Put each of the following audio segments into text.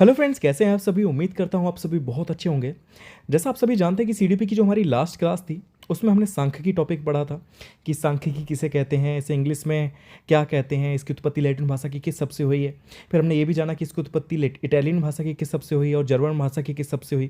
Hello friends, कैसे हैं आप सभी। उम्मीद करता हूँ आप सभी बहुत अच्छे होंगे। जैसा आप सभी जानते हैं कि सीडीपी की जो हमारी लास्ट क्लास थी उसमें हमने सांख्यिकी टॉपिक पढ़ा था कि सांख्यिकी किसे कहते हैं, इसे इंग्लिश में क्या कहते हैं, इसकी उत्पत्ति लैटिन भाषा की किस शब्द से हुई है। फिर हमने ये भी जाना कि इसकी उत्पत्ति इटालियन भाषा की किस शब्द से हुई है और जर्मन भाषा की किस शब्द से हुई।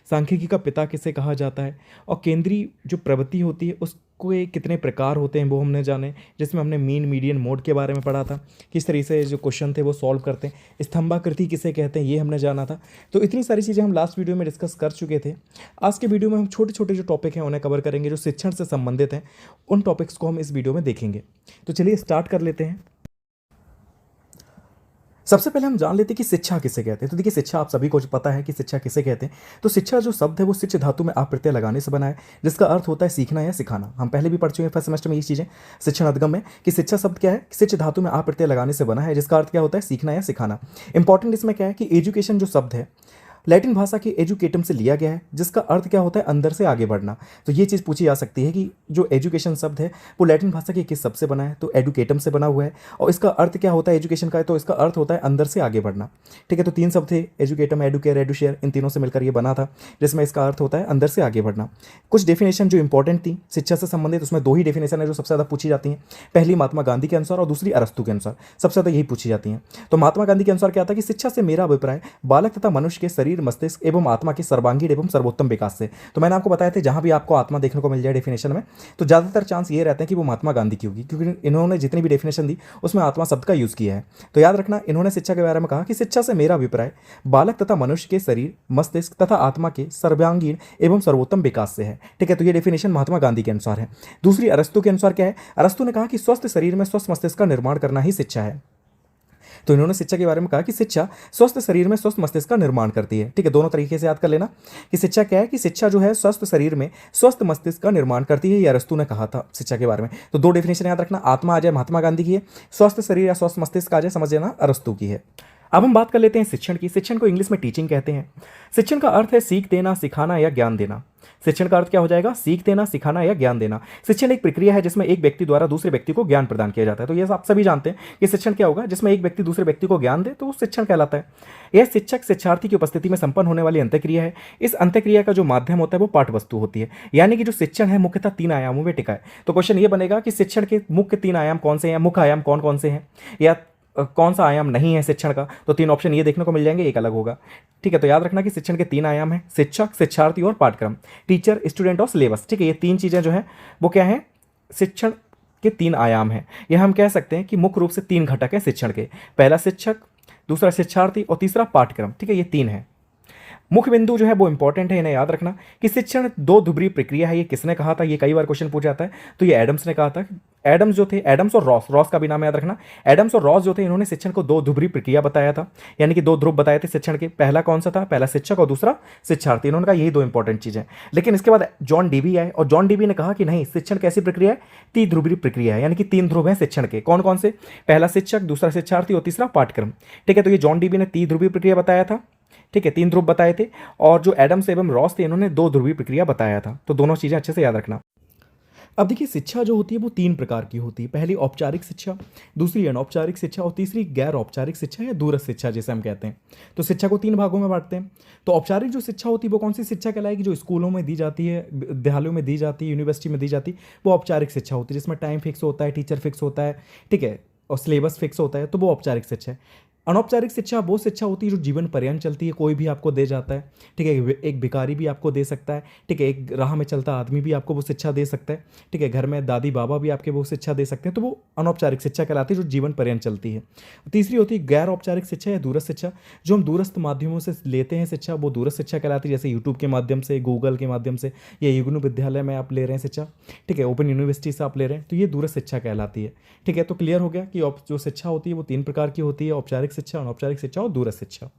सांख्यिकी का पिता किसे कहा जाता है और केंद्रीय जो प्रवृत्ति होती है उसको कितने प्रकार होते हैं वो हमने जाने। जिसमें हमने मीन मीडियन मोड के बारे में पढ़ा था, किस तरीके से जो क्वेश्चन थे वो सॉल्व करते हैं। स्तंभाकृति किसे कहते हैं ये हमने जाना था। तो इतनी सारी चीज़ें हम लास्ट वीडियो में डिस्कस कर चुके थे। आज के वीडियो में हम छोटे छोटे जो टॉपिक हैं उन्हें कवर करेंगे, जो शिक्षण से संबंधित हैं। उन टॉपिक्स को हम इस वीडियो में देखेंगे। तो चलिए स्टार्ट कर लेते हैं। सबसे पहले हम जान लेते हैं कि शिक्षा किसे कहते हैं। तो देखिए, शिक्षा आप सभी को पता है कि शिक्षा किसे कहते हैं। तो शिक्षा जो शब्द है वो शिक्ष धातु में आप प्रत्यय लगाने से बना है, जिसका अर्थ होता है सीखना या सिखाना। हम पहले भी पढ़ चुके हैं फर्स्ट सेमेस्टर में ये चीज़ें शिक्षण अधिगम में कि शिक्षा शब्द क्या है, शिक्ष धातु में आप प्रत्यय लगाने से बना है, जिसका अर्थ क्या होता है सीखना या सिखाना। इंपॉर्टेंट इसमें क्या है कि एजुकेशन जो शब्द है लैटिन भाषा के एजुकेटम से लिया गया है, जिसका अर्थ क्या होता है अंदर से आगे बढ़ना। तो ये चीज़ पूछी जा सकती है कि जो एजुकेशन शब्द है वो लैटिन भाषा के किस शब्द से बना है, तो एडुकेटम से बना हुआ है। और इसका अर्थ क्या होता है एजुकेशन का है, तो इसका अर्थ होता है अंदर से आगे बढ़ना। ठीक है, तो तीन शब्द थे, एजुकेटम, एडुकेयर, एडुशेयर, इन तीनों से मिलकर ये बना था, जिसमें इसका अर्थ होता है अंदर से आगे बढ़ना। कुछ डेफिनेशन जो इंपॉर्टेंट थी शिक्षा से संबंधित, उसमें दो ही डेफिनेशन है जो सबसे ज़्यादा पूछी जाती हैं। पहली महात्मा गांधी के अनुसार और दूसरी अरस्तु के अनुसार, सबसे ज़्यादा यही पूछी जाती हैं। तो महात्मा गांधी के अनुसार क्या था कि शिक्षा से मेरा अभिप्राय बालक तथा मनुष्य के शरीर, मस्तिष्क एवं आत्मा के सर्वांगीण एवं सर्वोत्तम विकास से। तो मैंने आपको बताया था जहां भी आपको आत्मा देखने को मिल जाए डेफिनेशन में, तो ज्यादातर चांस ये रहते हैं कि वो महात्मा गांधी की होगी, क्योंकि इन्होंने जितनी भी डेफिनेशन दी उसमें आत्मा शब्द का यूज किया है। तो याद रखना, इन्होंने शिक्षा के बारे में कहा कि शिक्षा से मेरा अभिप्राय बालक तथा मनुष्य के शरीर, मस्तिष्क तथा आत्मा के सर्वांगीण एवं सर्वोत्तम विकास से है। ठीक है, तो ये डेफिनेशन महात्मा गांधी के अनुसार है। दूसरी अरस्तु के अनुसार क्या है, अरस्तु ने कहा कि स्वस्थ शरीर में स्वस्थ मस्तिष्क का निर्माण करना ही शिक्षा है। तो इन्होंने शिक्षा के बारे में कहा कि शिक्षा स्वस्थ शरीर में स्वस्थ मस्तिष्क का निर्माण करती है। ठीक है, दोनों तरीके से याद कर लेना कि शिक्षा क्या है कि शिक्षा जो है स्वस्थ शरीर में स्वस्थ मस्तिष्क का निर्माण करती है। ये अरस्तु ने कहा था शिक्षा के बारे में। तो दो डेफिनेशन याद रखना, आत्मा आ जाए महात्मा गांधी की है, स्वस्थ शरीर या स्वस्थ मस्तिष्क आ जाए समझ लेना अरस्तु की है। अब हम बात कर लेते हैं शिक्षण की। शिक्षण को इंग्लिश में टीचिंग कहते हैं। शिक्षण का अर्थ है सीख देना, सिखाना या ज्ञान देना। शिक्षण का अर्थ क्या हो जाएगा, सीख देना, सिखाना या ज्ञान देना। शिक्षण एक प्रक्रिया है जिसमें एक व्यक्ति द्वारा दूसरे व्यक्ति को ज्ञान प्रदान किया जाता है। तो ये आप सभी जानते हैं कि शिक्षण क्या होगा, जिसमें एक व्यक्ति दूसरे व्यक्ति को ज्ञान दे तो वो शिक्षण कहलाता है। यह शिक्षक शिक्षार्थी की उपस्थिति में संपन्न होने वाली अंत्यक्रिया है। इस अंत्यक्रिया का जो माध्यम होता है वो पाठ वस्तु होती है। यानी कि जो शिक्षण है मुख्यतः तीन आयामों में टिका है। तो क्वेश्चन ये बनेगा कि शिक्षण के मुख्य तीन आयाम कौन से हैं, मुख्य आयाम कौन कौन से हैं, या कौन सा आयाम नहीं है शिक्षण का। तो तीन ऑप्शन ये देखने को मिल जाएंगे, एक अलग होगा। ठीक है, तो याद रखना कि शिक्षण के तीन आयाम हैं, शिक्षक, शिक्षार्थी और पाठ्यक्रम, टीचर, स्टूडेंट और सिलेबस। ठीक है, ये तीन चीज़ें जो है वो क्या है, शिक्षण के तीन आयाम हैं। यह हम कह सकते हैं कि मुख्य रूप से तीन घटक हैं शिक्षण के, पहला शिक्षक, दूसरा शिक्षार्थी और तीसरा पाठ्यक्रम। ठीक है, ये तीन है। मुख्य बिंदु जो है वो इंपॉर्टेंट है, इन्हें याद रखना कि शिक्षण दो ध्रुवीय प्रक्रिया है। ये किसने कहा था, ये कई बार क्वेश्चन पूछा जाता है। तो ये एडम्स ने कहा था। एडम्स जो थे, एडम्स और रॉस का भी नाम याद रखना। एडम्स और रॉस जो थे इन्होंने शिक्षण को दो ध्रुवीय प्रक्रिया बताया था, यानी कि दो ध्रुव बताए थे शिक्षण के। पहला कौन सा था, पहला शिक्षक और दूसरा शिक्षार्थी। इन्होंने कहा यही दो इंपॉर्टेंट चीजें। लेकिन इसके बाद जॉन डीबी आए और जॉन डीबी ने कहा कि नहीं, शिक्षण कैसी प्रक्रिया है, तीन ध्रुवीय प्रक्रिया है, यानी कि तीन ध्रुव है शिक्षण के। कौन कौन से, पहला शिक्षक, दूसरा शिक्षार्थी और तीसरा पाठ्यक्रम। ठीक है, तो ये जॉन डीबी ने तीन ध्रुवीय प्रक्रिया बताया था। ठीक है, तीन ध्रुव बताए थे। और जो एडम्स एवं रॉस थे इन्होंने दो ध्रुवीय प्रक्रिया बताया था। तो दोनों चीजें अच्छे से याद रखना। अब देखिए, शिक्षा जो होती है वो तीन प्रकार की होती है। पहली औपचारिक शिक्षा, दूसरी अनौपचारिक शिक्षा और तीसरी गैर औपचारिक शिक्षा या दूरस्थ शिक्षा जिसे हम कहते हैं। तो शिक्षा को तीन भागों में बांटते हैं। तो औपचारिक जो शिक्षा होती है वो कौन सी शिक्षा कहलाएगी, जो स्कूलों में दी जाती है, विद्यालयों में दी जाती है, यूनिवर्सिटी में दी जाती है, वो औपचारिक शिक्षा होती है, जिसमें टाइम फिक्स होता है, टीचर फिक्स होता है। ठीक है, और सिलेबस फिक्स होता है, तो वो औपचारिक शिक्षा है। अनौपचारिक शिक्षा वो शिक्षा होती है जो जीवन पर्यंत चलती है, कोई भी आपको दे जाता है। ठीक है, एक भिखारी भी आपको दे सकता है। ठीक है, एक राह में चलता आदमी भी आपको वो शिक्षा दे सकता है। ठीक है, घर में दादी बाबा भी आपके वो शिक्षा दे सकते हैं। तो वो अनौपचारिक शिक्षा कहलाती है जो जीवन पर्यंत चलती है। तीसरी होती है गैर औपचारिक शिक्षा या दूरस्थ शिक्षा, जो हम दूरस्थ माध्यमों से लेते हैं शिक्षा, वो दूरस्थ शिक्षा कहलाती है। जैसे यूट्यूब के माध्यम से, गूगल के माध्यम से, या युग्नु विद्यालय में आप ले रहे हैं शिक्षा। ठीक है, ओपन यूनिवर्सिटी से आप ले रहे हैं, तो ये दूरस्थ शिक्षा कहलाती है। ठीक है, तो क्लियर हो गया कि जो शिक्षा होती है वो तीन प्रकार की होती है, औपचारिक शिक्षा, अनौपचारिक शिक्षा और दूरस्थ शिक्षा।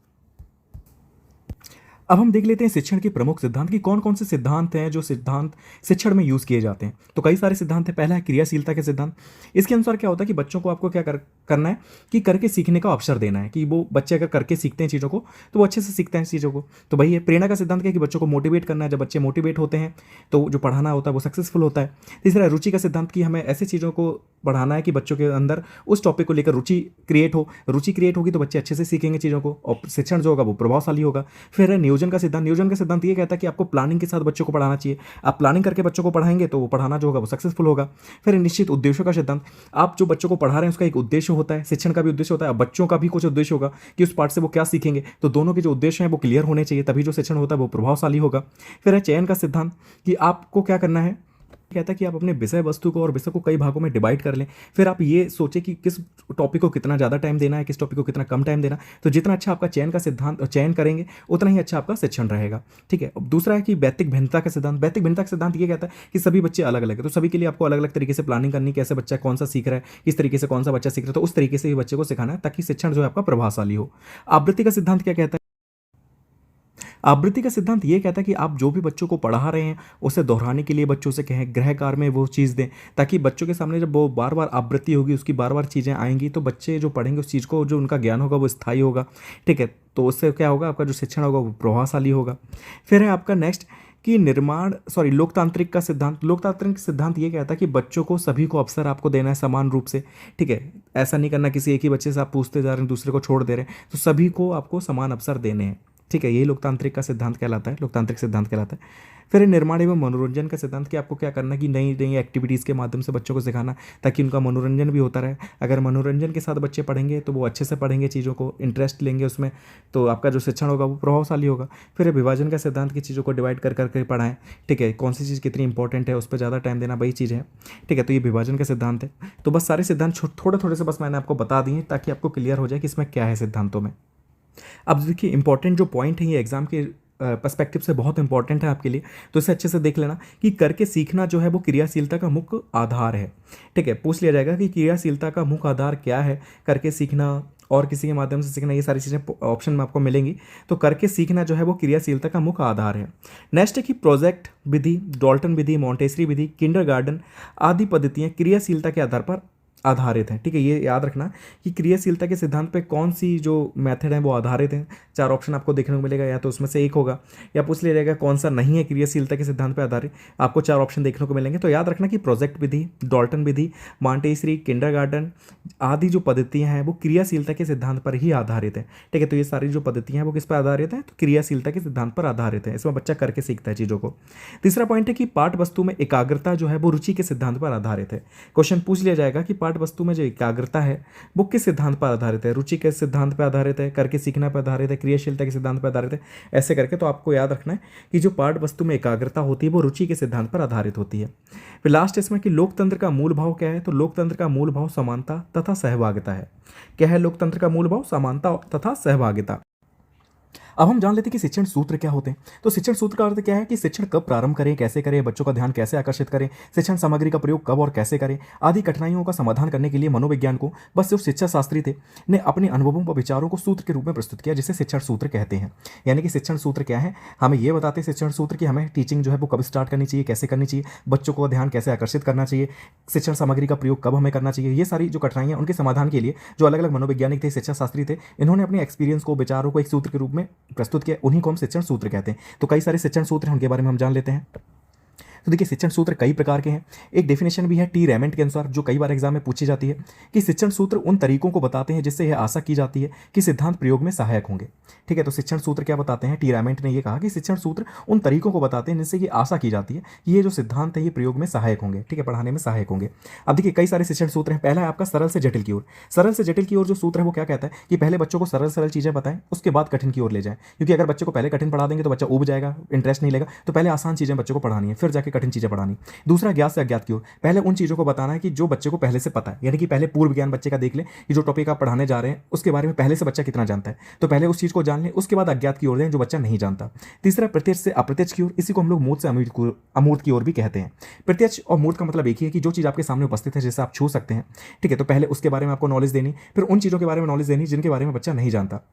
अब हम देख लेते हैं शिक्षण के प्रमुख सिद्धांत कि कौन कौन से सिद्धांत हैं जो सिद्धांत शिक्षण में यूज किए जाते हैं। तो कई सारे सिद्धांत हैं। पहला है क्रियाशीलता के सिद्धांत। इसके अनुसार क्या होता है कि बच्चों को आपको क्या करना है कि करके सीखने का अवसर देना है, कि वो बच्चे अगर करके सीखते हैं चीज़ों को तो वो अच्छे से सीखते हैं चीज़ों को। तो भाई ये प्रेरणा का सिद्धांत क्या है कि बच्चों को मोटिवेट करना है। जब बच्चे मोटिवेट होते हैं तो जो पढ़ाना होता है वो सक्सेसफुल होता है। तीसरा रुचि का सिद्धांत कि हमें ऐसी चीज़ों को बढ़ाना है कि बच्चों के अंदर उस टॉपिक को लेकर रुचि क्रिएट हो। रुचि क्रिएट होगी तो बच्चे अच्छे से सीखेंगे चीज़ों को, और शिक्षण जो होगा वो प्रभावशाली होगा। फिर है नियोजन का सिद्धांत। नियोजन का सिद्धांत ये कहता है कि आपको प्लानिंग के साथ बच्चों को पढ़ाना चाहिए। आप प्लानिंग करके बच्चों को पढ़ाएंगे तो वो पढ़ाना जो होगा वो सक्सेसफुल होगा। फिर निश्चित उद्देश्यों का सिद्धांत। आप जो बच्चों को पढ़ा रहे हैं उसका एक उद्देश्य होता है, शिक्षण का भी उद्देश्य होता है, बच्चों का भी कुछ उद्देश्य होगा कि उस पाठ से वो क्या सीखेंगे। तो दोनों के जो उद्देश्य हैं वो क्लियर होने चाहिए, तभी जो शिक्षण होता है वो प्रभावशाली होगा। फिर है चयन का सिद्धांत कि आपको क्या करना है, कहता है कि आप अपने विषय वस्तु को और विषय को कई भागों में डिवाइड कर लें। फिर आप ये सोचें कि किस टॉपिक को कितना ज़्यादा टाइम देना है, किस टॉपिक को कितना कम टाइम देना। तो जितना अच्छा आपका चयन का सिद्धांत चयन करेंगे उतना ही अच्छा आपका शिक्षण रहेगा। ठीक है। अब दूसरा है कि वैयक्तिक भिन्नता का सिद्धांत। वैयक्तिक भिन्नता का सिद्धांत ये कहता है कि सभी बच्चे अलग अलग है, तो सभी के लिए आपको अलग अलग तरीके से प्लानिंग करनी, कैसे बच्चा कौन सा सीख रहा है, किस तरीके से कौन सा बच्चा सीख रहा है, तो उस तरीके से ही बच्चे को सिखाना है ताकि शिक्षण जो है आपका प्रभावशाली हो। आवृत्ति का सिद्धांत क्या कहता है? आवृत्ति का सिद्धांत ये कहता है कि आप जो भी बच्चों को पढ़ा रहे हैं उसे दोहराने के लिए बच्चों से कहें, गृह कार्य में वो चीज़ दें, ताकि बच्चों के सामने जब वो बार बार आवृत्ति होगी, उसकी बार बार चीज़ें आएंगी, तो बच्चे जो पढ़ेंगे उस चीज़ को, जो उनका ज्ञान होगा वो स्थायी होगा। ठीक है। तो उससे क्या होगा, आपका जो शिक्षण होगा वो प्रभावशाली होगा। फिर है आपका नेक्स्ट कि लोकतांत्रिक का सिद्धांत। लोकतांत्रिक सिद्धांत ये कहता है कि बच्चों को सभी को अवसर आपको देना है समान रूप से। ठीक है। ऐसा नहीं करना किसी एक ही बच्चे से आप पूछते जा रहे हैं, दूसरे को छोड़ दे रहे हैं, तो सभी को आपको समान अवसर देने हैं। ठीक है। यही लोकतांत्रिक का सिद्धांत कहलाता है, लोकतांत्रिक सिद्धांत कहलाता है। फिर निर्माण एवं मनोरंजन का सिद्धांत कि आपको क्या करना कि नई नई एक्टिविटीज़ के माध्यम से बच्चों को सिखाना, ताकि उनका मनोरंजन भी होता रहे। अगर मनोरंजन के साथ बच्चे पढ़ेंगे तो वो अच्छे से पढ़ेंगे, चीज़ों को इंटरेस्ट लेंगे उसमें, तो आपका जो शिक्षण होगा वो प्रभावशाली होगा। फिर विभाजन का सिद्धांत की चीज़ों को डिवाइड कर करके पढ़ाएं। ठीक है। कौन सी चीज़ कितनी इंपॉर्टेंट है उस पर ज़्यादा टाइम देना, वही चीज़ है। ठीक है। तो ये विभाजन का सिद्धांत है। तो बस सारे सिद्धांत थोड़े थोड़े से बस मैंने आपको बता दिए ताकि आपको क्लियर हो जाए कि इसमें क्या है सिद्धांतों में। अब देखिए इंपॉर्टेंट जो पॉइंट है ये एग्जाम के पर्सपेक्टिव से बहुत इंपॉर्टेंट है आपके लिए, तो इसे अच्छे से देख लेना कि करके सीखना जो है वो क्रियाशीलता का मुख्य आधार है। ठीक है। पूछ लिया जाएगा कि क्रियाशीलता का मुख्य आधार क्या है, करके सीखना और किसी के माध्यम से सीखना, ये सारी चीज़ें ऑप्शन में आपको मिलेंगी। तो करके सीखना जो है वो क्रियाशीलता का मुख्य आधार है। नेक्स्ट है कि प्रोजेक्ट विधि, डॉल्टन विधि, मॉन्टेसरी विधि, किंडरगार्टन आदि पद्धतियाँ क्रियाशीलता के आधार पर आधारित हैं। ठीक है। ये याद रखना कि क्रियाशीलता के सिद्धांत पे कौन सी जो मेथड है वो आधारित हैं। 4 ऑप्शन आपको देखने को मिलेगा, या तो उसमें से एक होगा, या पूछ लिया जाएगा कौन सा नहीं है क्रियाशीलता के सिद्धांत पे आधारित, आपको 4 ऑप्शन देखने को मिलेंगे। तो याद रखना कि प्रोजेक्ट विधि, डॉल्टन विधि, मॉन्टेसरी, किंडरगार्टन आदि जो पद्धतियाँ हैं वो क्रियाशीलता के सिद्धांत पर ही आधारित है। ठीक है। तो ये सारी जो पद्धतियाँ हैं वो किस पर आधारित है, तो क्रियाशीलता के सिद्धांत पर आधारित है। इसमें बच्चा करके सीखता है चीज़ों को। तीसरा पॉइंट है कि पाठ वस्तु में एकाग्रता जो है वो रुचि के सिद्धांत पर आधारित है। क्वेश्चन पूछ लिया जाएगा कि पाठ वस्तु में जो एकाग्रता है वो किस सिद्धांत पर आधारित है, रुचि के सिद्धांत पर आधारित है, करके सीखना पर आधारित है, क्रियाशीलता के सिद्धांत पर आधारित है, ऐसे करके। तो आपको याद रखना है कि जो पाठ वस्तु में एकाग्रता होती है वो रुचि के सिद्धांत पर आधारित होती है। फिर लास्ट इसमें कि लोकतंत्र का मूल भाव क्या है, तो लोकतंत्र का मूल भाव समानता तथा सहभागिता है। क्या है लोकतंत्र का मूल भाव? समानता तथा सहभागिता। अब हम जान लेते हैं कि शिक्षण सूत्र क्या होते हैं। तो शिक्षण सूत्र का अर्थ क्या है कि शिक्षण कब प्रारंभ करें, कैसे करें, बच्चों का ध्यान कैसे आकर्षित करें, शिक्षण सामग्री का प्रयोग कब और कैसे करें आदि कठिनाइयों का समाधान करने के लिए मनोविज्ञान को बस जो शिक्षा शास्त्री थे ने अपने अनुभवों व विचारों को सूत्र के रूप में प्रस्तुत किया, जिसे शिक्षण सूत्र कहते हैं। यानी कि शिक्षण सूत्र क्या है, हमें ये बताते हैं शिक्षण सूत्र कि हमें टीचिंग जो है वो कब स्टार्ट करनी चाहिए, कैसे करनी चाहिए, बच्चों को ध्यान कैसे आकर्षित करना चाहिए, शिक्षण सामग्री का प्रयोग कब हमें करना चाहिए। ये सारी जो कठिनाइयाँ उनके समाधान के लिए जो अलग अलग मनोवैज्ञानिक थे, शिक्षा शास्त्री थे, इन्होंने अपने एक्सपीरियंस को, विचारों को एक सूत्र के रूप में प्रस्तुत किया, उन्हीं को हम शिक्षण सूत्र कहते हैं। तो कई सारे शिक्षण सूत्र हैं, उनके बारे में हम जान लेते हैं। तो देखिए शिक्षण सूत्र कई प्रकार के हैं। एक डेफिनेशन भी है टी रैमेंट के अनुसार, जो कई बार एग्जाम में पूछी जाती है, कि शिक्षण सूत्र उन तरीकों को बताते हैं जिससे यह आशा की जाती है कि सिद्धांत प्रयोग में सहायक होंगे। ठीक है। तो शिक्षण सूत्र क्या बताते हैं? टी रैमेंट ने यह कहा कि शिक्षण सूत्र उन तरीकों को बताते हैं जिससे ये आशा की जाती है कि ये जो सिद्धांत है ये प्रयोग में सहायक होंगे। ठीक है, पढ़ाने में सहायक होंगे। अब देखिए कई सारे शिक्षण सूत्र हैं। पहला है आपका सरल से जटिल की ओर। सरल से जटिल की ओर जो सूत्र है वो क्या कहता है कि पहले बच्चों को सरल सरल चीजें बताएं, उसके बाद कठिन की ओर ले जाएं। क्योंकि अगर बच्चे को पहले कठिन पढ़ा देंगे तो बच्चा ऊब जाएगा, इंटरेस्ट नहीं लेगा। तो पहले आसान चीजें बच्चों को पढ़ानी है, फिर जाके कठिन चीजें पढ़ानी। दूसरा ज्ञात से अज्ञात की ओर। पहले उन चीजों को बताना है कि जो बच्चे को पहले से पता है, यानी कि पहले पूर्व ज्ञान बच्चे का देख ले कि जो टॉपिक आप पढ़ाने जा रहे हैं उसके बारे में पहले से बच्चा कितना जानता है, तो पहले उस चीज को जान ले, उसके बाद अज्ञात की ओर लें जो बच्चा नहीं जानता। तीसरा प्रत्यक्ष से अप्रत्यक्ष की ओर। इसी को हम लोग मूर्त से अमूर्त की ओर भी कहते हैं। प्रत्यक्ष और मूर्त का मतलब एक ही है कि जो चीज आपके सामने उपस्थित है, जैसे आप छू सकते हैं। ठीक है, तो पहले उसके बारे में आपको नॉलेज देनी, फिर उन चीजों के बारे में नॉलेज देनी जिनके बारे में बच्चा नहीं जानता।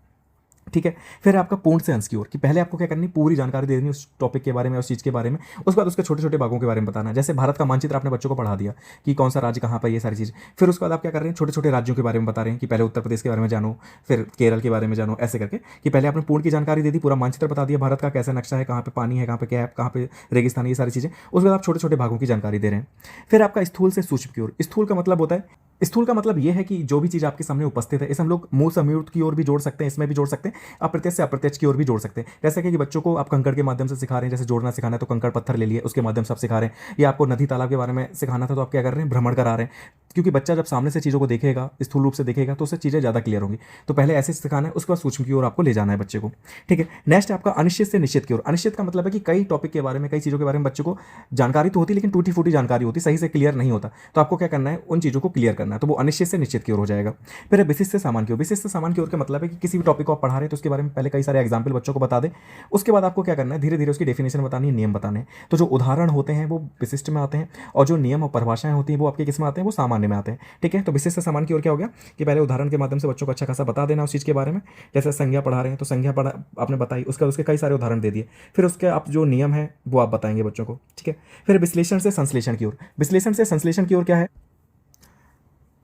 ठीक है। फिर आपका पूर्ण से अंश की ओर, कि पहले आपको क्या करनी है, पूरी जानकारी दे देनी उस टॉपिक के बारे में, उस चीज़ के बारे में। उसके बाद उसके छोटे छोटे भागों के बारे में बताना है। जैसे भारत का मानचित्र आपने बच्चों को पढ़ा दिया कि कौन सा राज्य कहाँ पर, ये सारी चीज़। फिर उसके बाद आप क्या कर रहे हैं, छोटे छोटे राज्यों के बारे में बता रहे हैं कि पहले उत्तर प्रदेश के बारे में जानो, फिर केरल के बारे में जानो, ऐसे करके कि पहले आपने पूर्ण की जानकारी दे दी, पूरा मानचित्र बता दिया भारत का, कैसा नक्शा है, कहाँ पे पानी है, कहाँ पे क्या है, कहाँ पे रेगिस्तान है, ये सारी चीज़ें। उसके बाद आप छोटे छोटे भागों की जानकारी दे रहे हैं। फिर आपका स्थूल से सूक्ष्म की ओर, स्थूल का मतलब होता है, स्थूल का मतलब यह है कि जो भी चीज़ आपके सामने उपस्थित है, इसे हम लोग मूल समूर्त की ओर भी जोड़ सकते हैं, इसमें भी जोड़ सकते हैं, अप्रत्यक्ष से अप्रत्यक्ष की ओर भी जोड़ सकते हैं। जैसे कि बच्चों को आप कंकड़ के माध्यम से सिखा रहे हैं, जैसे जोड़ना सिखाना है तो कंकड़ पत्थर ले लिए, उसके माध्यम से आप सिखा रहे हैं। या आपको नदी तालाब के बारे में सिखाना था तो आप क्या कर रहे हैं, भ्रमण करा रहे हैं। क्योंकि बच्चा जब सामने से चीज़ों को देखेगा, स्थूल रूप से देखेगा, तो उससे चीज़ें ज़्यादा क्लियर होंगी। तो पहले ऐसे सिखाना है, उसके बाद सूक्ष्म की ओर आपको ले जाना है बच्चे को। ठीक है। नेक्स्ट आपका अनिश्चित से निश्चित की ओर। अनिश्चित का मतलब है कि कई टॉपिक के बारे में, कई चीज़ों के बारे में बच्चों को जानकारी तो होती है, लेकिन टूटी फूटी जानकारी होती, सही से क्लियर नहीं होता। तो आपको क्या करना है, उन चीज़ों को क्लियर करना है। तो वो अनिश्चित से निश्चित की ओर हो जाएगा। फिर विशिष्ट से सामान्य की ओर। विशिष्ट से सामान्य की ओर का मतलब है कि किसी भी टॉपिक को आप पढ़ा रहे हैं तो उसके बारे में पहले कई सारे एग्जाम्पल बच्चों को बता दें। उसके बाद आपको क्या करना है, धीरे धीरे उसकी डेफिनेशन बतानी है, नियम बताने हैं। तो जो उदाहरण होते हैं वो विशिष्ट में आते हैं, और जो नियम और परिभाषाएं होती हैं वो आपके किस में आते हैं, वो सामान्य में आते हैं। ठीक है। तो विशिष्ट से सामान्य की ओर क्या हो गया कि पहले उदाहरण के माध्यम से बच्चों को अच्छा खासा बता देना उस चीज़ के बारे में। जैसे संज्ञा पढ़ा रहे हैं तो संज्ञा पढ़ा आपने बताई, उसके कई सारे उदाहरण दे दिए। फिर उसके आप जो नियम है वो आप बताएंगे बच्चों को। ठीक है। फिर विश्लेषण से संश्लेषण की ओर। विश्लेषण से संश्लेषण की ओर क्या है,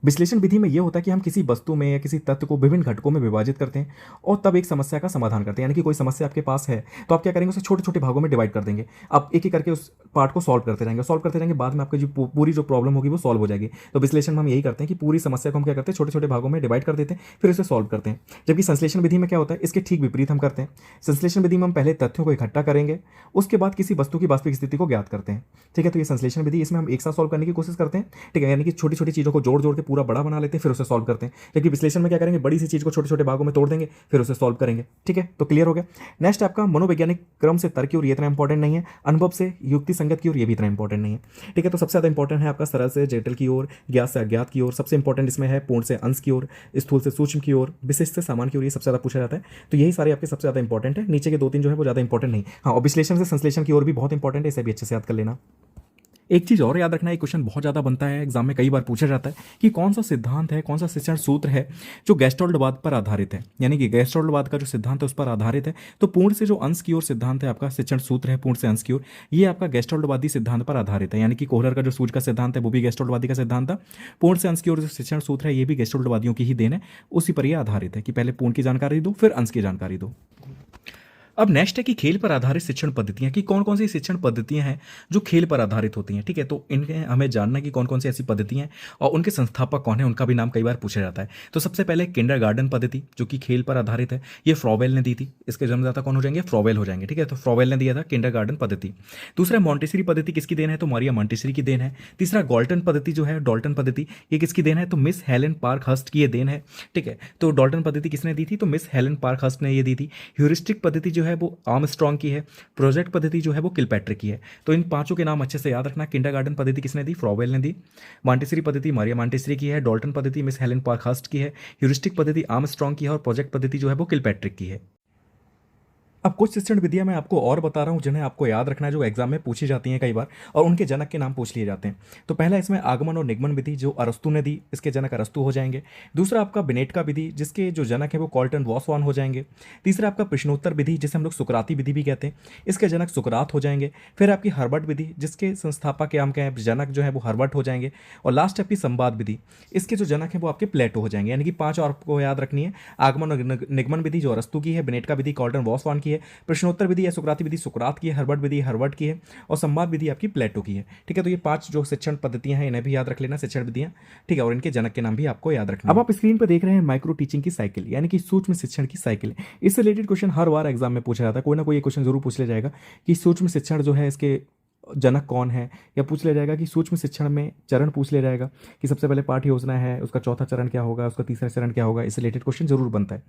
विश्लेषण विधि में यह होता है कि हम किसी वस्तु में या किसी तत्व को विभिन्न घटकों में विभाजित करते हैं और तब एक समस्या का समाधान करते हैं। यानी कि कोई समस्या आपके पास है तो आप क्या करेंगे, उसे छोटे छोटे भागों में डिवाइड कर देंगे। आप एक एक करके उस पार्ट को सॉल्व करते रहेंगे, बाद में आपकी जो पूरी जो प्रॉब्लम होगी वो सॉल्व हो जाएगी। तो विश्लेषण में हम यही करते हैं कि पूरी समस्या को हम क्या करते हैं, छोटे छोटे भागों में डिवाइड कर देते हैं, फिर उसे सॉल्व करते हैं। जबकि संश्लेषण विधि में क्या होता है, इसके ठीक विपरीत हम करते हैं। संश्लेषण विधि में हम पहले तथ्यों को इकट्ठा करेंगे, उसके बाद किसी वस्तु की वास्तविक स्थिति को ज्ञात करते हैं। ठीक है। तो ये संश्लेषण विधि, इसमें हम एक साथ सॉल्व करने की कोशिश करते हैं। ठीक है। यानी कि छोटी छोटी चीज़ों को जोड़ जोड़ के पूरा बड़ा बना लेते हैं, फिर उसे सॉल्व करते हैं। जबकि विश्लेषण में क्या करेंगे, बड़ी सी चीज़ को छोटे छोटे भागों में तोड़ देंगे, फिर उसे सॉल्व करेंगे। ठीक है। तो क्लियर हो गया। नेक्स्ट आपका मनोवैज्ञानिक क्रम से तर्क की ओर, ये इतना इंपॉर्टेंट नहीं है। अनुभव से युक्ति संगत की ओर, ये भी इतना इंपॉर्टेंट नहीं है। ठीक है। तो सबसे ज़्यादा इंपॉर्टेंट है आपका सरल से जटिल की ओर, ज्ञात से अज्ञात की ओर। सबसे इंपॉर्टेंट इसमें है पूर्ण से अंश की ओर, स्थूल से सूक्ष्म की ओर, विशिष्ट से सामान्य की ओर, ये सबसे ज़्यादा पूछा जाता है। तो यही सारे आपके सबसे ज़्यादा इंपॉर्टेंट है। नीचे के दो तीन जो है वो ज़्यादा इंपॉर्टेंट नहीं। हाँ, और विश्लेषण से संश्लेषण की ओर भी बहुत इंपॉर्टेंट है, इसे भी अच्छे से याद कर लेना। एक चीज़ और याद रखना, एक क्वेश्चन बहुत ज़्यादा बनता है एग्जाम में, कई बार पूछा जाता है कि कौन सा सिद्धांत है, कौन सा शिक्षण सूत्र है जो गेस्टोल्टवाद पर आधारित है। यानी कि गेस्टोल्टवाद का जो सिद्धांत है उस पर आधारित है। तो पूर्ण से जो अंश की ओर सिद्धांत है आपका, शिक्षण सूत्र है पूर्ण से अंश की ओर, ये आपका गेस्टोल्टवादी सिद्धांत पर आधारित है। यानी कि कोहलर का जो सूझ का सिद्धांत है वो भी गेस्टोल्टवादी का सिद्धांत था। पूर्ण से अंश की ओर जो शिक्षण सूत्र है ये भी गेस्टोल्टवादियों की ही देन है, उसी पर यह आधारित है कि पहले पूर्ण की जानकारी दो फिर अंश की जानकारी दो। अब नेक्स्ट है कि खेल पर आधारित शिक्षण पद्धतियां, कि कौन कौन सी शिक्षण पद्धतियां हैं जो खेल पर आधारित होती हैं। ठीक है। तो इनके हमें जानना कि कौन कौन सी ऐसी पद्धतियां हैं और उनके संस्थापक कौन है, उनका भी नाम कई बार पूछा जाता है। तो सबसे पहले किंडरगार्टन पद्धति जो कि खेल पर आधारित है, ये फ्रॉवेल ने दी थी। इसके जन्मदाता कौन हो जाएंगे, फ्रॉवेल हो जाएंगे। ठीक है। तो फ्रॉवेल ने दिया था किंडरगार्टन पद्धति। दूसरा मॉन्टेसरी पद्धति किसकी देन है, तो मारिया मॉन्टेसरी की देन है। तीसरा डॉल्टन पद्धति जो है, डॉल्टन पद्धति, ये किसकी देन है, तो मिस हेलेन पार्क हस्ट की ये देन है। ठीक है। तो डॉल्टन पद्धति किसने दी थी, तो मिस हेलेन पार्क हस्ट ने ये दी थी। ह्यूरिस्टिक पद्धति जो है वो आर्मस्ट्रॉन्ग की है। प्रोजेक्ट पद्धति जो है वो किलपैट्रिक की है। तो इन पांचों के नाम अच्छे से याद रखना। किंडरगार्टन पद्धति किसने दी, फ्रॉवेल ने दी। मॉन्टेसरी पद्धति मारिया मॉन्टेसरी की है। डॉल्टन पद्धति मिस हेलेन पार्क हस्ट की है। ह्यूरिस्टिक पद्धति आर्मस्ट्रॉन्ग की है और प्रोजेक्ट पद्धति जो है वो किलपैट्रिक की है। अब कुछ शिक्षण विधियां मैं आपको और बता रहा हूं जिन्हें आपको याद रखना है, जो एग्जाम में पूछी जाती हैं कई बार, और उनके जनक के नाम पूछ लिए जाते हैं। तो पहला इसमें आगमन और निगमन विधि जो अरस्तु ने दी, इसके जनक अरस्तु हो जाएंगे। दूसरा आपका बिनेटका विधि जिसके जो जनक है वो कॉल्टन वॉसवान हो जाएंगे। तीसरा आपका प्रश्नोत्तर विधि जिसे हम लोग सुकराती विधि भी कहते हैं, इसके जनक सुकरात हो जाएंगे। फिर आपकी हर्बर्ट विधि जिसके संस्थापक या हम कहें जनक जो है वो हर्बर्ट हो जाएंगे। और लास्ट आपकी संवाद विधि, इसके जो जनक है वो आपके प्लेटो हो जाएंगे। यानी कि पांच और आपको याद रखनी है। आगमन और निगमन विधि जो अरस्तु की है, बिनेटका विधि कॉल्टन वॉसवान की है, प्रश्नोत्तर विधि या सुकराती विधि सुकरात की है, हर्बर्ट विधि हर्बर्ट की है, और संवाद विधि आपकी प्लेटो की है। ठीक है। तो ये पांच जो शिक्षण पद्धतियां हैं इन्हें भी याद रख लेना, शिक्षण विधियां। ठीक है। और इनके जनक के नाम भी आपको याद रखना। अब आप स्क्रीन पर देख रहे हैं माइक्रो टीचिंग की साइकिल, यानी कि सूक्ष्म शिक्षण की साइकिल। इससे रिलेटेड क्वेश्चन हर बार एग्जाम में पूछा जाता है, कोई ना कोई क्वेश्चन जरूर पूछ लिया जाएगा कि सूक्ष्म शिक्षण जो है इसके जनक कौन है, या पूछ लिया जाएगा कि सूक्ष्म शिक्षण में चरण पूछ लिया जाएगा कि सबसे पहले पाठ्य योजना है, उसका चौथा चरण क्या होगा, उसका तीसरा चरण क्या होगा। इससे रिलेटेड क्वेश्चन जरूर बनता है।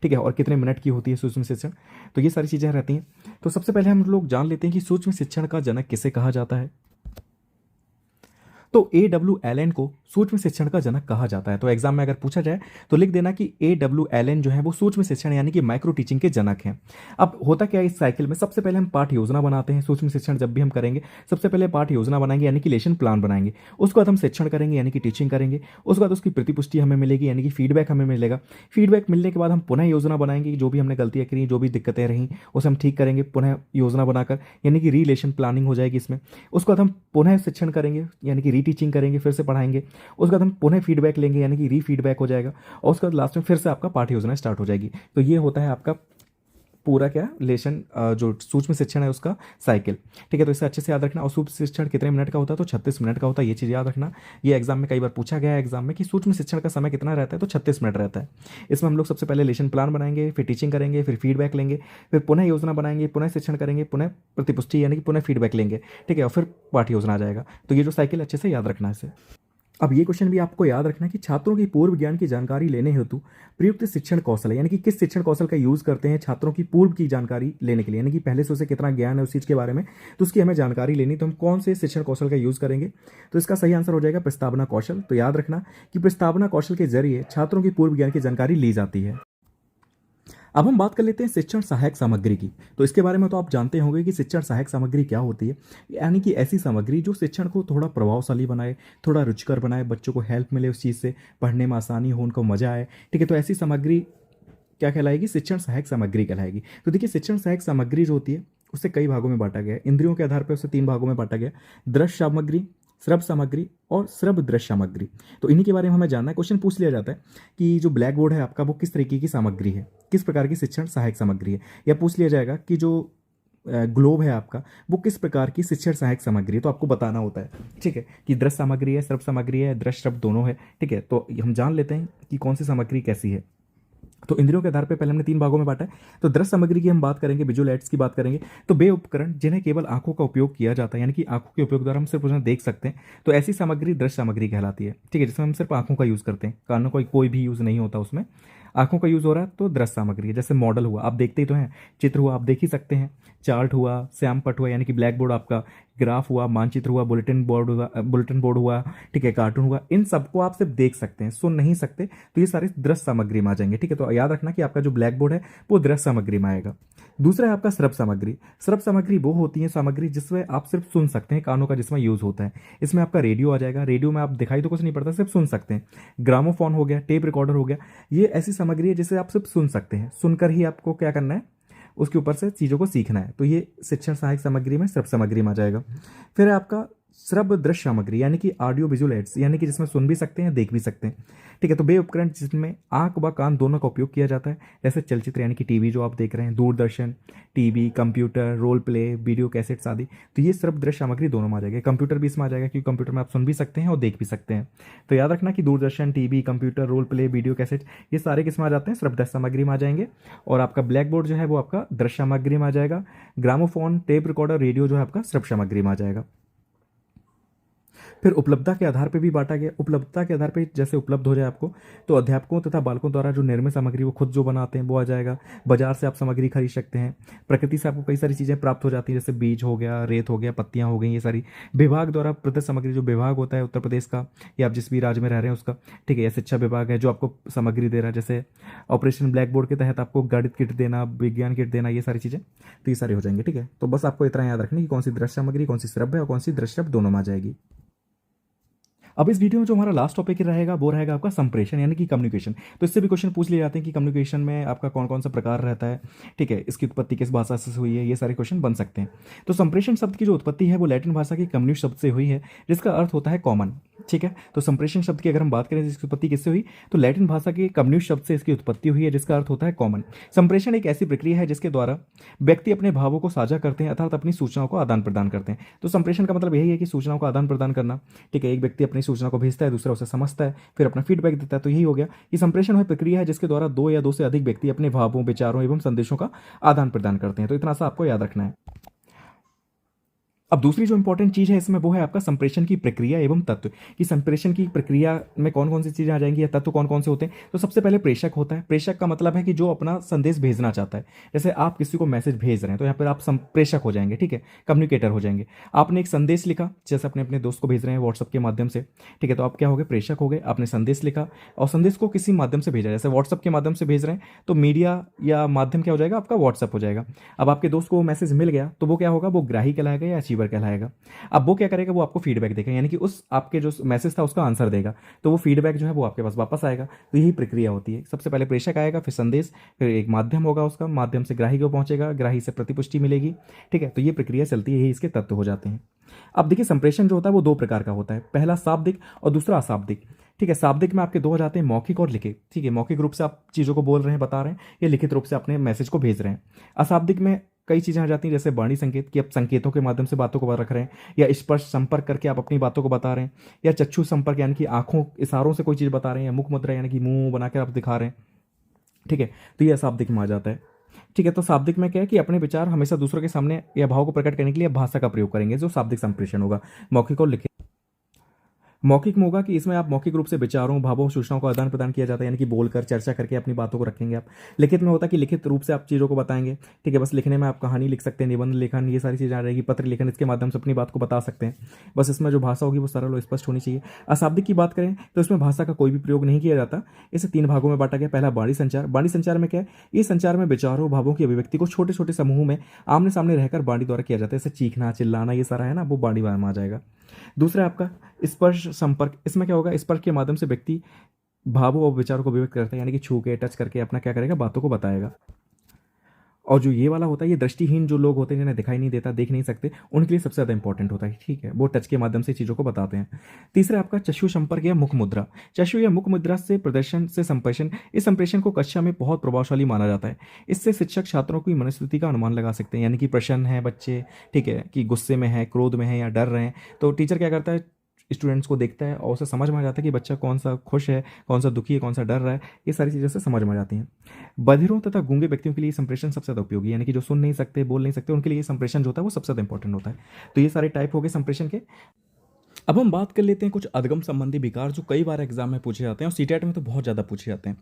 ठीक है। और कितने मिनट की होती है सूक्ष्म शिक्षण, तो ये सारी चीज़ें रहती हैं। तो सबसे पहले हम लोग जान लेते हैं कि सूक्ष्म शिक्षण का जनक किसे कहा जाता है। तो A.W. एलन को सूक्ष्म शिक्षण का जनक कहा जाता है। तो एग्जाम में अगर पूछा जाए तो लिख देना कि A.W. एलन जो है वो सूक्ष्म शिक्षण यानी कि माइक्रो टीचिंग के जनक हैं। अब होता क्या है इस साइकिल में, सबसे पहले हम पाठ योजना बनाते हैं। सूक्ष्म शिक्षण जब भी हम करेंगे सबसे पहले पाठ योजना बनाएंगे यानी कि लेसन प्लान बनाएंगे। उसके बाद हम शिक्षण करेंगे यानी कि टीचिंग करेंगे। उसके बाद उसकी प्रतिपुष्टि हमें मिलेगी यानी कि फीडबैक हमें मिलेगा। फीडबैक मिलने के बाद हम पुनः योजना बनाएंगे, जो भी हमने गलतियां करी, जो भी दिक्कतें रहीं उसे हम ठीक करेंगे पुनः योजना बनाकर, यानी कि रीलेशन प्लानिंग हो जाएगी इसमें। उसके बाद हम पुनः शिक्षण करेंगे यानी कि रीटीचिंग करेंगे, फिर से पढ़ाएंगे। उसके बाद हम पुनः फीडबैक लेंगे यानी कि रीफीडबैक हो जाएगा। और उसके बाद लास्ट में फिर से आपका पाठ योजना स्टार्ट हो जाएगी। तो ये होता है आपका पूरा क्या लेशन जो सूक्ष्म शिक्षण है उसका साइकिल। ठीक है, तो इसे अच्छे से याद रखना। और सूक्ष्म शिक्षण कितने मिनट का होता है? तो 36 मिनट का होता है। ये चीज़ याद रखना। ये एग्जाम में कई बार पूछा गया है एग्जाम में कि सूक्ष्म शिक्षण का समय कितना रहता है? तो 36 मिनट रहता है। इसमें हम लोग सबसे पहले लेशन प्लान बनाएंगे, फिर टीचिंग करेंगे, फिर फीडबैक लेंगे, फिर पुनः योजना बनाएंगे, पुनः शिक्षण करेंगे, पुनः प्रतिपुष्टि यानी कि पुनः फीडबैक लेंगे। ठीक है, और फिर पाठ योजना आ जाएगा। तो ये जो साइकिल अच्छे से याद रखना है इसे। अब ये क्वेश्चन भी आपको याद रखना है कि छात्रों की पूर्व ज्ञान की जानकारी लेने हेतु प्रयुक्त शिक्षण कौशल है, यानी कि किस शिक्षण कौशल का यूज़ करते हैं छात्रों की पूर्व की जानकारी लेने के लिए, यानी कि पहले से उसे कितना ज्ञान है उस चीज़ के बारे में, तो उसकी हमें जानकारी लेनी, तो हम कौन से शिक्षण कौशल का यूज़ करेंगे? तो इसका सही आंसर हो जाएगा प्रस्तावना कौशल। तो याद रखना कि प्रस्तावना कौशल के जरिए छात्रों की पूर्व ज्ञान की जानकारी ली जाती है। अब हम बात कर लेते हैं शिक्षण सहायक सामग्री की। तो इसके बारे में तो आप जानते होंगे कि शिक्षण सहायक सामग्री क्या होती है, यानी कि ऐसी सामग्री जो शिक्षण को थोड़ा प्रभावशाली बनाए, थोड़ा रुचिकर बनाए, बच्चों को हेल्प मिले उस चीज़ से, पढ़ने में आसानी हो, उनको मजा आए। ठीक है, तो ऐसी सामग्री क्या कहलाएगी? शिक्षण सहायक सामग्री कहलाएगी। तो देखिए, शिक्षण सहायक सामग्री जो होती है उसे कई भागों में बांटा गया है। इंद्रियों के आधार पर उसे 3 भागों में बांटा गया, दृश्य सामग्री, श्रव्य सामग्री और श्रव्य दृश्य सामग्री। तो इन्हीं के बारे में हमें जानना है। क्वेश्चन पूछ लिया जाता है कि जो ब्लैक बोर्ड है आपका वो किस तरीके की सामग्री है, किस प्रकार की शिक्षण सहायक सामग्री है। या पूछ लिया जाएगा कि जो ग्लोब है आपका वो किस प्रकार की शिक्षण सहायक सामग्री है, तो आपको बताना होता है। ठीक है, कि दृश्य सामग्री है, श्रव्य सामग्री है, दृश्य श्रव्य दोनों है। ठीक है, तो हम जान लेते हैं कि कौन सी सामग्री कैसी है। तो इंद्रियों के आधार पर पहले हमने 3 भागों में बांटा है। तो दृश्य सामग्री की हम बात करेंगे, विजुअल एड्स की बात करेंगे, तो वे उपकरण जिन्हें केवल आंखों का उपयोग किया जाता है, यानी कि आंखों के उपयोग द्वारा हम सिर्फ उन्हें देख सकते हैं, तो ऐसी सामग्री दृश्य सामग्री कहलाती है। ठीक है, जिसमें हम सिर्फ आंखों का यूज़ करते हैं, कानों का कोई भी यूज़ नहीं होता उसमें, आंखों का यूज़ हो रहा है, तो दृश्य सामग्री है। जैसे मॉडल हुआ, आप देखते ही तो हैं, चित्र हुआ आप देख ही सकते हैं, चार्ट हुआ, श्यामपट हुआ यानी कि ब्लैक बोर्ड आपका, ग्राफ हुआ, मानचित्र हुआ, बुलेटिन बोर्ड हुआ, ठीक है, कार्टून हुआ, इन सबको आप सिर्फ देख सकते हैं, सुन नहीं सकते, तो ये सारे दृश्य सामग्री में आ जाएंगे। ठीक है, तो याद रखना कि आपका जो ब्लैक बोर्ड है वो दृश्य सामग्री में आएगा। दूसरा है आपका श्रव्य सामग्री। श्रव्य सामग्री वो होती है सामग्री जिसमें आप सिर्फ सुन सकते हैं, कानों का जिसमें यूज होता है। इसमें आपका रेडियो आ जाएगा, रेडियो में आप दिखाई तो कुछ नहीं पड़ता, सिर्फ सुन सकते हैं। ग्रामोफोन हो गया, टेप रिकॉर्डर हो गया, ये ऐसी सामग्री है जिसे आप सिर्फ सुन सकते हैं, सुनकर ही आपको क्या करना है, उसके ऊपर से चीज़ों को सीखना है। तो ये शिक्षण सहायक सामग्री में श्रव्य सामग्री में आ जाएगा। फिर है आपका श्रव्य दृश्य सामग्री, यानी कि ऑडियो विजुअल एड्स, यानी कि जिसमें सुन भी सकते हैं देख भी सकते हैं। ठीक है, तो वे उपकरण जिसमें आंख व कान दोनों का उपयोग किया जाता है, जैसे चलचित्र यानी कि टीवी जो आप देख रहे हैं, Doordarshan, TV, computer, role play, video cassettes आदि, तो ये श्रव्य दृश्य सामग्री दोनों में आ जाएगा। कंप्यूटर भी इसमें आ जाएगा क्योंकि कंप्यूटर में आप सुन भी सकते हैं और देख भी सकते हैं। तो याद रखना कि Doordarshan, TV, computer, role play, video cassette, ये सारे किस में आ जाते हैं? श्रव्य दृश्य सामग्री में आ जाएंगे। और आपका ब्लैक बोर्ड जो है वो आपका दृश्य सामग्री में आ जाएगा। ग्रामोफोन, टेप रिकॉर्डर, रेडियो जो है आपका श्रव्य सामग्री में आ जाएगा। फिर उपलब्धता के आधार पर भी बांटा गया। उपलब्धता के आधार पर जैसे उपलब्ध हो जाए आपको, तो अध्यापकों तथा बालकों द्वारा जो निर्मित सामग्री वो खुद जो बनाते हैं वो आ जाएगा। बाजार से आप सामग्री खरीद सकते हैं। प्रकृति से आपको कई सारी चीज़ें प्राप्त हो जाती हैं, जैसे बीज हो गया, रेत हो गया, पत्तियां हो गई, ये सारी। विभाग द्वारा प्रदत्त सामग्री, जो विभाग होता है उत्तर प्रदेश का या आप जिस भी राज्य में रह रहे हैं उसका, ठीक है, या शिक्षा विभाग है जो आपको सामग्री दे रहा है, जैसे ऑपरेशन ब्लैक बोर्ड के तहत आपको गणित किट देना, विज्ञान किट देना, ये सारी चीज़ें, तो ये सारे हो जाएंगे। ठीक है, तो बस आपको इतना याद रखना कि कौन सी दृश्य सामग्री, कौन सी श्रव्य और कौन सी दृश्य श्रव्य दोनों में आ जाएगी। अब इस वीडियो में जो हमारा लास्ट टॉपिक रहेगा वो रहेगा आपका संप्रेषण यानी कि कम्युनिकेशन। तो इससे भी क्वेश्चन पूछ लिए जाते हैं कि कम्युनिकेशन में आपका कौन कौन सा प्रकार रहता है, ठीक है, इसकी उत्पत्ति किस भाषा से हुई है, ये सारे क्वेश्चन बन सकते हैं। तो संप्रेषण शब्द की जो उत्पत्ति है वो लैटिन भाषा की कम्युनिस्ट शब्द से हुई है, जिसका अर्थ होता है कॉमन। ठीक है, तो संप्रेषण शब्द की अगर हम बात करें इसकी उत्पत्ति किससे हुई, तो लैटिन भाषा के कम्युनिस्ट शब्द से इसकी उत्पत्ति हुई है, जिसका अर्थ होता है कॉमन। संप्रेषण एक ऐसी प्रक्रिया है जिसके द्वारा व्यक्ति अपने भावों को साझा करते हैं, अर्थात अपनी सूचनाओं को आदान प्रदान करते हैं। तो संप्रेषण का मतलब यही है कि सूचनाओं का आदान प्रदान करना। ठीक है, एक व्यक्ति अपनी सूचना को भेजता है, दूसरा उसे समझता है, फिर अपना फीडबैक देता है। तो यही हो गया कि संप्रेषण वह प्रक्रिया है जिसके द्वारा 2 या 2 से अधिक व्यक्ति अपने भावों, विचारों एवं संदेशों का आदान प्रदान करते हैं। तो इतना सा आपको याद रखना है। अब दूसरी जो इंपॉर्टेंट चीज़ है इसमें वो है आपका संप्रेषण की प्रक्रिया एवं तत्व, कि संप्रेषण की प्रक्रिया में कौन कौन सी चीज़ें आ जाएंगी या तत्व कौन कौन से होते हैं। तो सबसे पहले प्रेषक होता है। प्रेषक का मतलब है कि जो अपना संदेश भेजना चाहता है। जैसे आप किसी को मैसेज भेज रहे हैं तो यहाँ पर आप संप्रेषक हो जाएंगे, ठीक है, कम्युनिकेटर हो जाएंगे। आपने एक संदेश लिखा, जैसे अपने अपने दोस्त को भेज रहे हैं व्हाट्सअप के माध्यम से, ठीक है, तो आप क्या हो गए, प्रेषक हो गए। आपने संदेश लिखा और संदेश को किसी माध्यम से भेजा, जैसे व्हाट्सअप के माध्यम से भेज रहे हैं तो मीडिया या माध्यम क्या हो जाएगा, आपका व्हाट्सअप हो जाएगा। अब आपके दोस्त को वो मैसेज मिल गया तो वो क्या होगा, वो ग्राही कहलाएगा या अचीवर कहलाएगा। अब वो क्या करेगा, वो आपको फीडबैक देगा, यानी कि उस आपके जो मैसेज था उसका आंसर देगा, तो वो फीडबैक जो है वो आपके पास वापस आएगा। तो यही प्रक्रिया होती है, सबसे पहले प्रेषक आएगा, फिर संदेश, फिर एक माध्यम होगा, उसका माध्यम से ग्राही को पहुंचेगा, ग्राही से प्रतिपुष्टि मिलेगी, ठीक है। तो ये प्रक्रिया चलती है, यही इसके तत्व हो जाते हैं। अब देखिए संप्रेषण जो होता है वो दो प्रकार का होता है, पहला शाब्दिक और दूसरा अशाब्दिक, ठीक है। शाब्दिक में आपके दो हो जाते हैं, मौखिक और लिखित, ठीक है। मौखिक रूप से आप चीज़ों को बोल रहे हैं, बता रहे हैं, या लिखित रूप से अपने मैसेज को भेज रहे हैं। अशाब्दिक में कई चीज़ें आ जाती हैं, जैसे वाणी संकेत, कि आप संकेतों के माध्यम से बातों को रख रहे हैं, या स्पर्श संपर्क करके आप अपनी बातों को बता रहे हैं, या चक्षु संपर्क यानी कि आंखों इशारों से कोई चीज़ बता रहे हैं, या मुख मुद्रा यानी कि मुंह बनाकर आप दिखा रहे हैं, ठीक है। तो ये अशाब्दिक में आ जाता है, ठीक है। तो शाब्दिक में क्या है कि अपने विचार हमेशा दूसरों के सामने या भाव को प्रकट करने के लिए भाषा का प्रयोग करेंगे, जो शाब्दिक संप्रेषण होगा। मौखिक और लिखित, मौखिक में होगा कि इसमें आप मौखिक रूप से विचारों, भावों, सूचनाओं का आदान प्रदान किया जाता है, यानी कि बोलकर चर्चा करके अपनी बातों को रखेंगे आप। लिखित में होता है कि लिखित रूप से आप चीज़ों को बताएंगे, ठीक है। बस लिखने में आप कहानी लिख सकते हैं, निबंध लेखन, ये सारी चीज़ें आ जाएगी, पत्र लेखन, इसके माध्यम से अपनी बात को बता सकते हैं। बस इसमें जो भाषा होगी वो सरल और स्पष्ट होनी चाहिए। अशाब्दिक की बात करें तो इसमें भाषा का कोई भी प्रयोग नहीं किया जाता। इसे तीन भागों में बांटा गया। पहला वाणी संचार। वाणी संचार में क्या है, ये संचार में विचारों, भावों की अभिव्यक्ति को छोटे छोटे समूह में आमने सामने रहकर वाणी द्वारा किया जाता है, जैसे चीखना, चिल्लाना, ये सारा है ना, वो वाणी में आ जाएगा। दूसरा आपका स्पर्श संपर्क। इसमें क्या होगा, स्पर्श के माध्यम से व्यक्ति भावों और विचारों को व्यक्त करता है, यानी कि छू के, टच करके अपना क्या करेगा, बातों को बताएगा। और जो ये वाला होता है, ये दृष्टिहीन जो लोग होते हैं, जिन्हें दिखाई नहीं देता, देख नहीं सकते, उनके लिए सबसे ज़्यादा इंपॉर्टेंट होता है, ठीक है। वो टच के माध्यम से चीज़ों को बताते हैं। तीसरा आपका चक्षु संपर्क या मुख मुद्रा। चक्षु या मुख मुद्रा से प्रदर्शन से संप्रेषण, इस संप्रेषण को कक्षा में बहुत प्रभावशाली माना जाता है। इससे शिक्षक छात्रों की मनस्थिति का अनुमान लगा सकते हैं, यानी कि प्रसन्न है बच्चे, ठीक है, कि गुस्से में है, क्रोध में है, या डर रहे हैं, तो टीचर क्या करता है, स्टूडेंट्स को देखता है और उसे समझ में आ जाता है कि बच्चा कौन सा खुश है, कौन सा दुखी है, कौन सा डर रहा है, ये सारी चीज़ें से समझ में आ जाती हैं। बधिरों तथा गूंगे व्यक्तियों के लिए संप्रेषण सबसे ज़्यादा उपयोगी, यानी कि जो सुन नहीं सकते, बोल नहीं सकते, उनके लिए संप्रेषण जो होता है वो सबसे ज़्यादा इंपॉर्टेंट होता है। तो ये सारे टाइप हो गए संप्रेषण के। अब हम बात कर लेते हैं कुछ अधगम संबंधी विकार जो कई बार एग्जाम में पूछे जाते हैं, और सीटेट में तो बहुत ज़्यादा पूछे जाते हैं।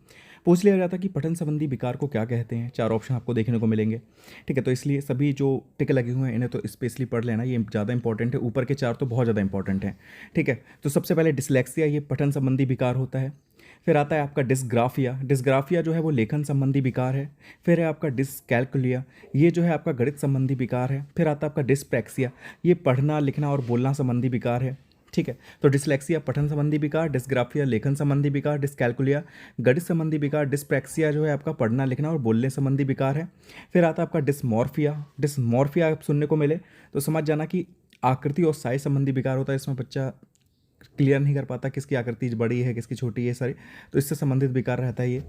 पूछ लिया जाता है कि पठन संबंधी विकार को क्या कहते हैं। चार ऑप्शन आपको देखने को मिलेंगे, ठीक है। तो इसलिए सभी जो टिक लगे हुए हैं इन्हें तो स्पेशली पढ़ लेना, ये ज़्यादा इंपॉर्टेंट है। ऊपर के चार तो बहुत ज़्यादा इंपॉर्टेंट हैं, ठीक है। तो सबसे पहले डिसलेक्सिया, ये पठन संबंधी विकार होता है। फिर आता है आपका डिस्ग्राफिया। डिस्ग्राफिया जो है वो लेखन संबंधी विकार है। फिर है आपका डिसकैलकुलिया, ये जो है आपका गणित संबंधी विकार है। फिर आता है आपका डिस्प्रैक्सिया, ये पढ़ना, लिखना और बोलना संबंधी विकार है, ठीक है। तो डिसलेक्सिया पठन संबंधी विकार, डिस्ग्राफिया लेखन संबंधी विकार, डिसकैलकुलिया गणित संबंधी विकार, डिस्प्रैक्सिया जो है आपका पढ़ना, लिखना और बोलने संबंधी विकार है। फिर आता है आपका डिसमॉर्फिया। डिसमॉर्फिया आप सुनने को मिले तो समझ जाना कि आकृति और साइज संबंधी विकार होता है। इसमें बच्चा क्लियर नहीं कर पाता किसकी आकृति बड़ी है, किसकी छोटी है, सारी, तो इससे संबंधित विकार रहता है ये।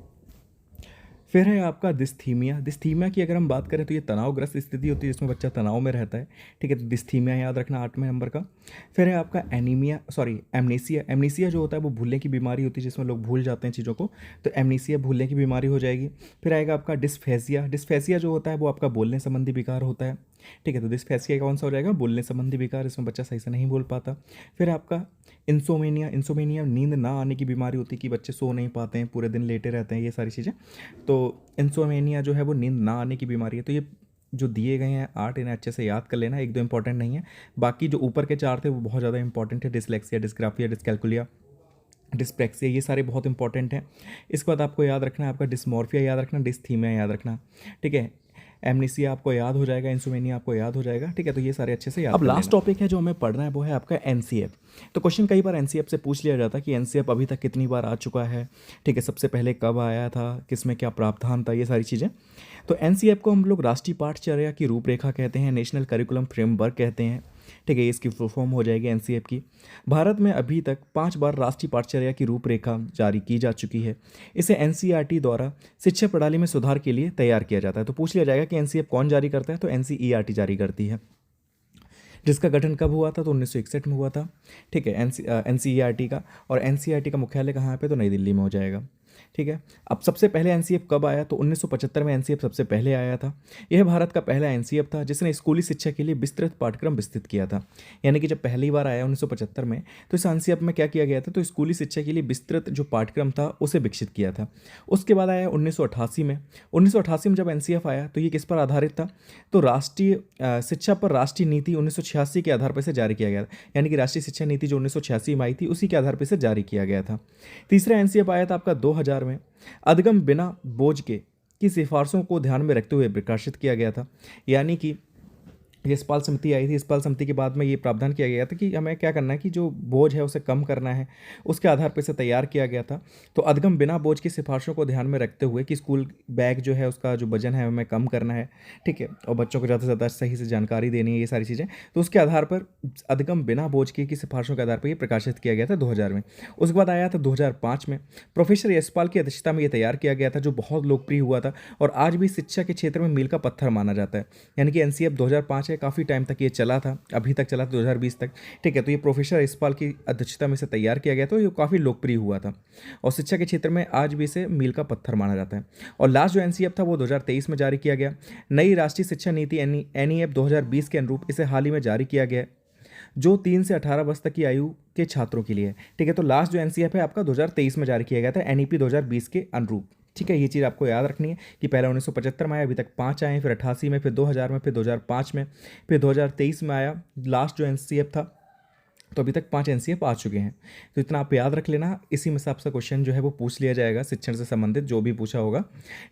फिर है आपका डिस्थीमिया। डिस्थीमिया की अगर हम बात करें तो ये तनावग्रस्त स्थिति होती है जिसमें बच्चा तनाव में रहता है, ठीक है। तो डिस्थीमिया याद रखना 8वें नंबर का। फिर है आपका एमनेसिया। एमनेसिया जो होता है वो भूलने की बीमारी होती है, जिसमें लोग भूल जाते हैं चीज़ों को, तो एमनेसिया भूलने की बीमारी हो जाएगी। फिर आएगा आपका डिस्फेसिया। डिस्फेसिया जो होता है वो आपका बोलने संबंधी विकार होता है, ठीक है। तो डिस्फेसिया कौन सा हो जाएगा, बोलने संबंधी विकार, इसमें बच्चा सही से नहीं बोल पाता। फिर आपका इंसोमेनिया। इंसोमेनिया नींद ना आने की बीमारी होती है, कि बच्चे सो नहीं पाते हैं, पूरे दिन लेटे रहते हैं, ये सारी चीज़ें। तो इंसोमेनिया जो है वो नींद ना आने की बीमारी है। तो ये जो दिए गए हैं 8, इन्हें अच्छे से याद कर लेना, एक दो इंपॉर्टेंट नहीं है, बाकी जो ऊपर के 4 थे वो बहुत ज़्यादा इंपॉर्टेंट है। डिसलेक्सिया, डिस्ग्राफिया, डिसकैलकुलिया, डिस्प्रैक्सिया, ये सारे बहुत इंपॉर्टेंट हैं। इसके बाद आपको याद रखना है आपका डिस्मॉर्फिया याद रखना, डिस्थीमिया याद रखना, ठीक है। एमनीसिया आपको याद हो जाएगा, इंसोमेनिया आपको याद हो जाएगा, ठीक है। तो ये सारे अच्छे से याद। अब लास्ट टॉपिक है जो हमें पढ़ना है वो है आपका एनसीएफ। तो क्वेश्चन कई बार एनसीएफ से पूछ लिया जाता है कि एनसीएफ अभी तक कितनी बार आ चुका है, ठीक है, सबसे पहले कब आया था, किसमें क्या प्रावधान था, ये सारी चीज़ें। तो एनसीएफ को हम लोग राष्ट्रीय पाठचर्या की रूपरेखा कहते हैं, नेशनल करिकुलम फ्रेमवर्क कहते हैं, ठीक है। इसकी फुल फॉर्म हो जाएगी एनसीएफ की। भारत में अभी तक 5 बार राष्ट्रीय पाठचर्या की रूपरेखा जारी की जा चुकी है। इसे एनसीईआरटी द्वारा शिक्षा प्रणाली में सुधार के लिए तैयार किया जाता है। तो पूछ लिया जाएगा कि एनसीएफ कौन जारी करता है, तो एनसीईआरटी जारी करती है। जिसका गठन कब हुआ था, तो 1961 में हुआ था, ठीक है, एनसीईआरटी का। और एनसीईआरटी का मुख्यालय कहाँ पे, तो नई दिल्ली में हो जाएगा। ठीक है। अब सबसे पहले एनसीएफ कब आया, तो 1975 में एनसीएफ सबसे पहले आया था। यह भारत का पहला एनसीएफ था जिसने स्कूली शिक्षा के लिए विस्तृत पाठ्यक्रम विस्तृत किया था। यानी कि जब पहली बार आया 1975 में, तो इस एनसीएफ में क्या किया गया था, तो स्कूली शिक्षा के लिए विस्तृत जो पाठ्यक्रम था उसे विकसित किया था। उसके बाद आया 1988 में। 1988 में जब एनसीएफ आया तो ये किस पर आधारित था, तो राष्ट्रीय शिक्षा पर राष्ट्रीय नीति 1986 के आधार पर से जारी किया गया था। यानी कि राष्ट्रीय शिक्षा नीति जो 1986 में आई थी उसी के आधार पर से जारी किया गया था। तीसरा एनसीएफ आया था आपका 2000 में। अधिगम बिना बोझ के की सिफारिशों को ध्यान में रखते हुए प्रकाशित किया गया था। यानी कि यशपाल समिति आई थी, यशपाल समिति के बाद में ये प्रावधान किया गया था कि हमें क्या करना है कि जो बोझ है उसे कम करना है, उसके आधार पर इसे तैयार किया गया था। तो अधिगम बिना बोझ की सिफारिशों को ध्यान में रखते हुए कि स्कूल बैग जो है उसका जो वजन है हमें कम करना है, ठीक है, और बच्चों को ज़्यादा से ज़्यादा सही से जानकारी देनी है, ये सारी चीज़ें, तो उसके आधार पर अधिगम बिना बोझ की सिफारिशों के आधार पर ये प्रकाशित किया गया था 2000 में। उसके बाद आया था 2005 में, प्रोफेसर यशपाल की अध्यक्षता में ये तैयार किया गया था, जो बहुत लोकप्रिय हुआ था और आज भी शिक्षा के क्षेत्र में मील का पत्थर माना जाता है। यानी कि एनसीएफ 2005 है, काफ़ी टाइम तक ये चला था, अभी तक चला था 2020 तक, ठीक है। तो ये प्रोफेसर यशपाल की अध्यक्षता में से तैयार किया गया था, ये काफ़ी लोकप्रिय हुआ था और शिक्षा के क्षेत्र में आज भी इसे मील का पत्थर माना जाता है। और लास्ट जो एनसीएफ था वो 2023 में जारी किया गया। नई राष्ट्रीय शिक्षा नीति एनईएफ 2020 के अनुरूप इसे हाल ही में जारी किया गया, जो 3 से 18 वर्ष तक की आयु के छात्रों के लिए है, ठीक है। तो लास्ट जो एनसीएफ है आपका 2023 में जारी किया गया था एनईपी 2020 के अनुरूप, ठीक है। ये चीज़ आपको याद रखनी है कि पहले 1975 में आया, अभी तक 5 आए, फिर 88 में, फिर 2000 में, फिर 2005 में, फिर 2023 में आया लास्ट जो एनसीएफ था। तो अभी तक 5 एनसीएफ आ चुके हैं। तो इतना आप याद रख लेना, इसी में से आपसे क्वेश्चन जो है वो पूछ लिया जाएगा, शिक्षण से संबंधित जो भी पूछा होगा,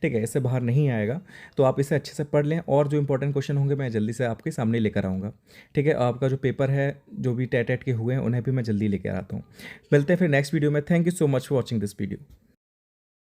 ठीक है, इससे बाहर नहीं आएगा। तो आप इसे अच्छे से पढ़ लें और जो इंपॉर्टेंट क्वेश्चन होंगे मैं जल्दी से आपके सामने लेकर आऊँगा, ठीक है। आपका जो पेपर है, जो भी टेट के हुए हैं, उन्हें भी मैं जल्दी लेकर आता हूँ। मिलते हैं फिर नेक्स्ट वीडियो में। Thank you so much for watching this video.